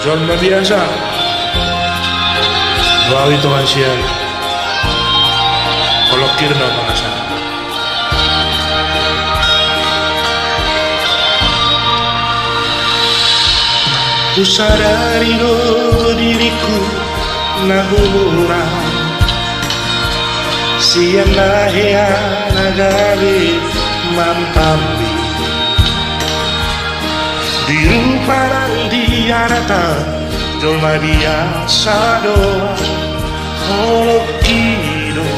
Jalma biasa bawi tuan sian kolokir na pangasan ku sadari do diriku nahura siang nahea nagari mantambi diruparan diarata jolma biasa doa holokido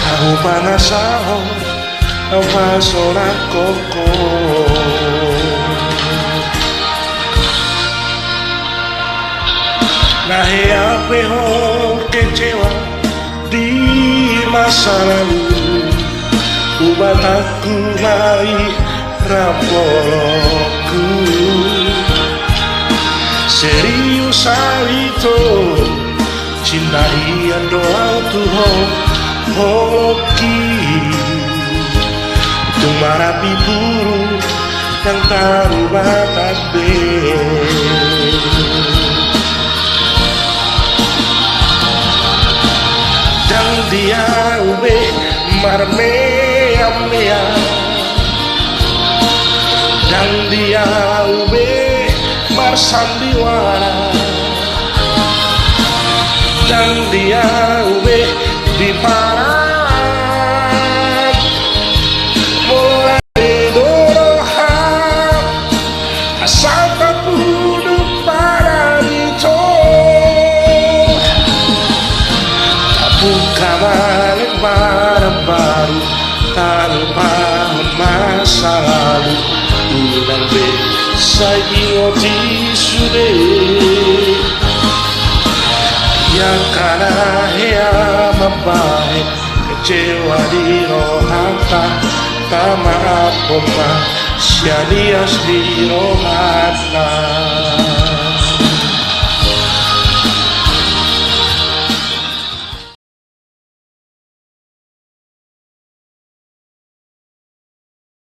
tahu panasaho apa sorak koko nahe ape ho kecewa di masa lalu ubataku mai raporoku serius itu cinta ia doa Tuhan hoki tumarapi burung yang taruh takbir dan dia ube marmea dan dia ube marsandiwara dan dia ube di parat mulai doroha asal terpuduk pada itu buka balik barang baru tanpa masa lalu ulang be saingoti sude ya karena hea membaik kecewa di rohata tama apa sianias di rohata